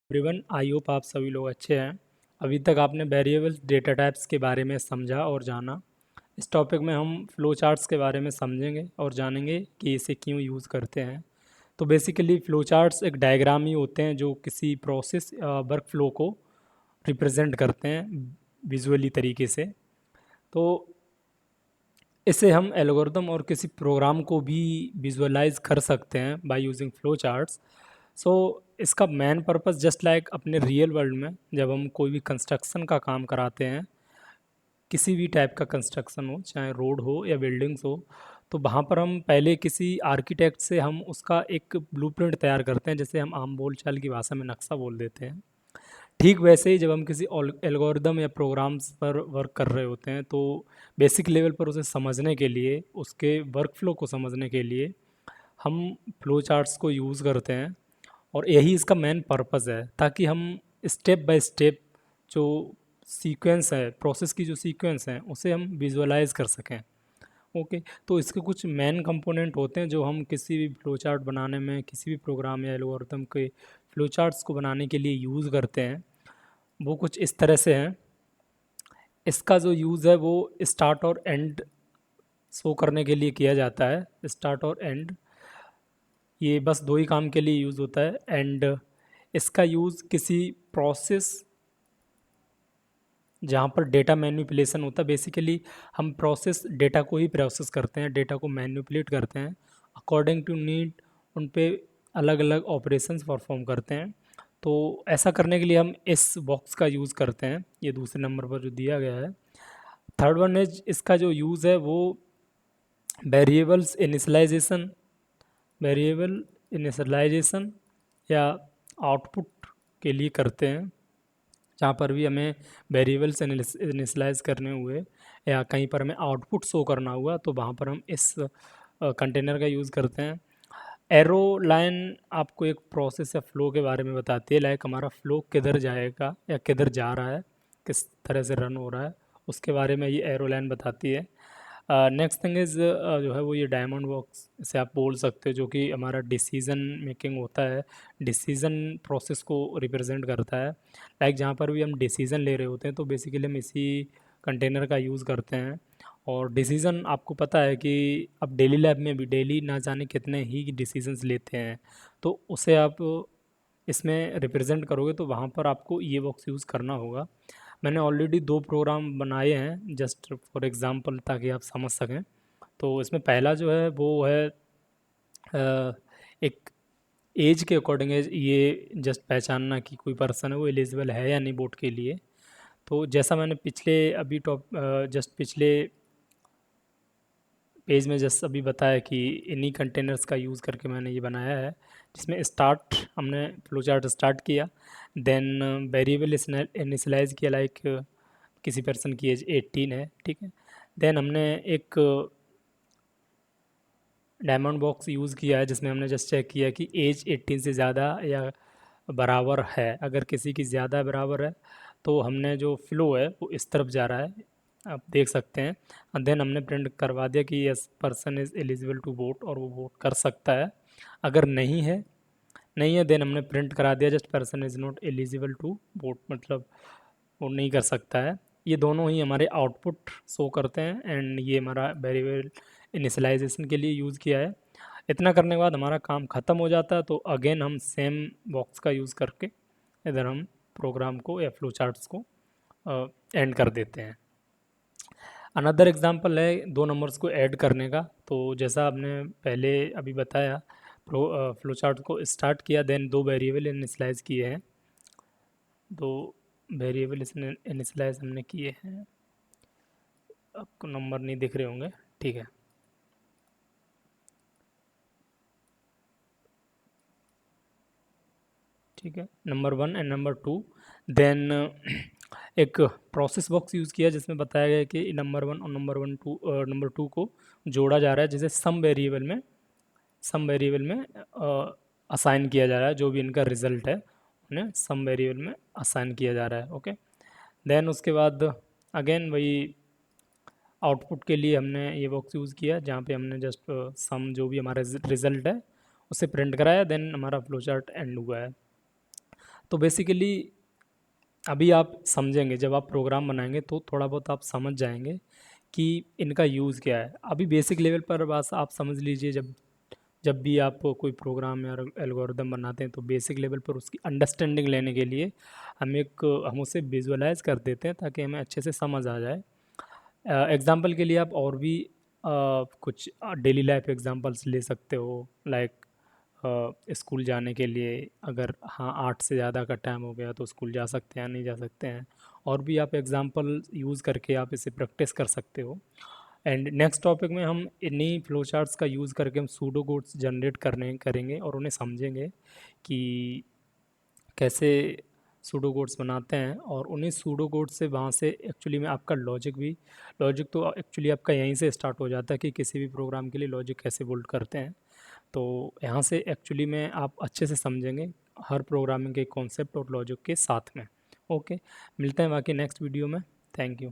Everyone, I hope आप सभी लोग अच्छे हैं। अभी तक आपने वेरिएबल्स डेटा टाइप्स के बारे में समझा और जाना। इस टॉपिक में हम फ्लो चार्ट्स के बारे में समझेंगे और जानेंगे कि इसे क्यों यूज़ करते हैं। तो बेसिकली फ्लो चार्ट्स एक डायग्राम ही होते हैं जो किसी प्रोसेस वर्क फ्लो को रिप्रेजेंट करते हैं विजुअली तरीके से। तो इसे हम एल्गोरिदम और किसी प्रोग्राम को भी विजुअलाइज कर सकते हैं बाय यूजिंग फ्लो चार्ट्स। सो इसका मेन पर्पस जस्ट लाइक अपने रियल वर्ल्ड में जब हम कोई भी कंस्ट्रक्शन का काम कराते हैं, किसी भी टाइप का कंस्ट्रक्शन हो, चाहे रोड हो या बिल्डिंग्स हो, तो वहाँ पर हम पहले किसी आर्किटेक्ट से हम उसका एक ब्लूप्रिंट तैयार करते हैं, जैसे हम आम बोलचाल की भाषा में नक्शा बोल देते हैं। ठीक वैसे ही जब हम किसी एल्गोरिदम या प्रोग्राम्स पर वर्क कर रहे होते हैं, तो बेसिक लेवल पर उसे समझने के लिए, उसके वर्क फ्लो को समझने के लिए हम फ्लो चार्ट्स को यूज़ करते हैं। और यही इसका मेन पर्पस है, ताकि हम स्टेप बाय स्टेप जो सीक्वेंस है, प्रोसेस की जो सीक्वेंस है, उसे हम विजुअलाइज कर सकें। ओके, तो इसके कुछ मेन कंपोनेंट होते हैं जो हम किसी भी फ्लो चार्ट बनाने में, किसी भी प्रोग्राम या एल्गोरिथम के फ्लो चार्ट्स को बनाने के लिए यूज़ करते हैं। वो कुछ इस तरह से हैं। इसका जो यूज़ है वो स्टार्ट और एंड शो करने के लिए किया जाता है। स्टार्ट और एंड, ये बस दो ही काम के लिए यूज़ होता है। एंड इसका यूज़ किसी प्रोसेस जहाँ पर डेटा मैनिपुलेशन होता है, बेसिकली हम प्रोसेस डेटा को ही प्रोसेस करते हैं, डेटा को मैनिपुलेट करते हैं अकॉर्डिंग टू नीड, उन पे अलग अलग ऑपरेशंस परफॉर्म करते हैं। तो ऐसा करने के लिए हम इस बॉक्स का यूज़ करते हैं, ये दूसरे नंबर पर जो दिया गया है। थर्ड वन इज, इसका जो यूज़ है वो वेरिएबल्स इनिशलाइजेशन, वेरिएबल इनिशलाइजेशन या आउटपुट के लिए करते हैं। जहाँ पर भी हमें वेरिएबल्स इनिशलाइज करने हुए या कहीं पर हमें आउटपुट शो करना हुआ, तो वहाँ पर हम इस कंटेनर का यूज़ करते हैं। एरो लाइन आपको एक प्रोसेस या फ्लो के बारे में बताती है, लाइक हमारा फ्लो किधर जाएगा या किधर जा रहा है, किस तरह से रन हो रहा है, उसके बारे में ये एरो लाइन बताती है। नेक्स्ट थिंग इज़ जो है वो ये डायमंड बॉक्स से आप बोल सकते हो, जो कि हमारा डिसीज़न मेकिंग होता है, डिसीज़न प्रोसेस को रिप्रेजेंट करता है। लाइक जहाँ पर भी हम डिसीज़न ले रहे होते हैं, तो बेसिकली हम इसी कंटेनर का यूज़ करते हैं। और डिसीज़न आपको पता है कि अब डेली लाइफ में भी डेली ना जाने कितने ही डिसीजंस लेते हैं, तो उसे आप इसमें रिप्रेजेंट करोगे, तो वहाँ पर आपको ये बॉक्स यूज़ करना होगा। मैंने ऑलरेडी दो प्रोग्राम बनाए हैं जस्ट फॉर एग्जांपल, ताकि आप समझ सकें। तो इसमें पहला जो है वो है एक एज के अकॉर्डिंग है, ये जस्ट पहचानना कि कोई पर्सन है वो एलिजिबल है या नहीं वोट के लिए। तो जैसा मैंने पिछले अभी जस्ट पिछले पेज में जस्ट अभी बताया कि इन्हीं कंटेनर्स का यूज़ करके मैंने ये बनाया है, जिसमें स्टार्ट हमने फ्लो चार्ट स्टार्ट किया, देन वेरिएबल इनिशलाइज किया, लाइक किसी पर्सन की एज 18 है, ठीक है। देन हमने एक डायमंड बॉक्स यूज़ किया है, जिसमें हमने जस्ट चेक किया कि एज 18 से ज़्यादा या बराबर है। अगर किसी की ज़्यादा बराबर है, तो हमने जो फ्लो है वो इस तरफ जा रहा है, आप देख सकते हैं। और देन हमने प्रिंट करवा दिया कि this person is eligible to vote, और वो वोट कर सकता है। अगर नहीं है देन हमने प्रिंट करा दिया just person is not eligible to vote, मतलब वो नहीं कर सकता है। ये दोनों ही हमारे आउटपुट शो करते हैं, एंड ये हमारा वेरिएबल इनिशलाइजेशन के लिए यूज़ किया है। इतना करने के बाद हमारा काम ख़त्म हो जाता है, तो अगेन हम सेम बॉक्स का यूज़ करके इधर हम प्रोग्राम को या फ्लो चार्ट्स को एंड कर देते हैं। अनदर एग्जांपल है दो नंबर्स को ऐड करने का। तो जैसा आपने पहले अभी बताया, फ्लो चार्ट को स्टार्ट किया, देन दो वेरिएबल इनिशलाइज किए हैं, दो वेरिएबल इनिशलाइज हमने किए हैं। आपको नंबर नहीं दिख रहे होंगे, ठीक है। ठीक है, नंबर 1 एंड नंबर 2। देन एक प्रोसेस बॉक्स यूज़ किया, जिसमें बताया गया कि नंबर 1 और नंबर 2 को जोड़ा जा रहा है, जिसे सम वेरिएबल में असाइन किया जा रहा है। जो भी इनका रिजल्ट है उन्हें सम वेरिएबल में असाइन किया जा रहा है। ओके, देन उसके बाद अगेन वही आउटपुट के लिए हमने ये बॉक्स यूज़ किया, जहाँ पे हमने जस्ट सम जो भी हमारा रिजल्ट है उसे प्रिंट कराया, देन हमारा फ्लो चार्ट एंड हुआ है। तो बेसिकली अभी आप समझेंगे, जब आप प्रोग्राम बनाएंगे तो थोड़ा बहुत आप समझ जाएंगे कि इनका यूज़ क्या है। अभी बेसिक लेवल पर बस आप समझ लीजिए, जब जब भी आप कोई प्रोग्राम या एल्गोरिदम बनाते हैं तो बेसिक लेवल पर उसकी अंडरस्टैंडिंग लेने के लिए हम उसे विजुअलाइज कर देते हैं ताकि हमें अच्छे से समझ आ जाए। एग्जाम्पल के लिए आप और भी कुछ डेली लाइफ एग्जांपल्स ले सकते हो, लाइक स्कूल जाने के लिए अगर हाँ 8 से ज़्यादा का टाइम हो गया तो स्कूल जा सकते हैं या नहीं जा सकते हैं। और भी आप एग्जांपल यूज़ करके आप इसे प्रैक्टिस कर सकते हो। एंड नेक्स्ट टॉपिक में हम इन्हीं फ्लो चार्ट्स का यूज़ करके हम सूडो कोड्स जनरेट करने करेंगे और उन्हें समझेंगे कि कैसे सूडो कोड्स बनाते हैं। और उन्हीं सूडो कोड से वहाँ से एक्चुअली में आपका लॉजिक तो एक्चुअली आपका यहीं से स्टार्ट हो जाता है कि किसी भी प्रोग्राम के लिए लॉजिक कैसे बिल्ड करते हैं। तो यहाँ से एक्चुअली में आप अच्छे से समझेंगे हर प्रोग्रामिंग के कॉन्सेप्ट और लॉजिक के साथ में। ओके, मिलते हैं बाकी नेक्स्ट वीडियो में। Thank you.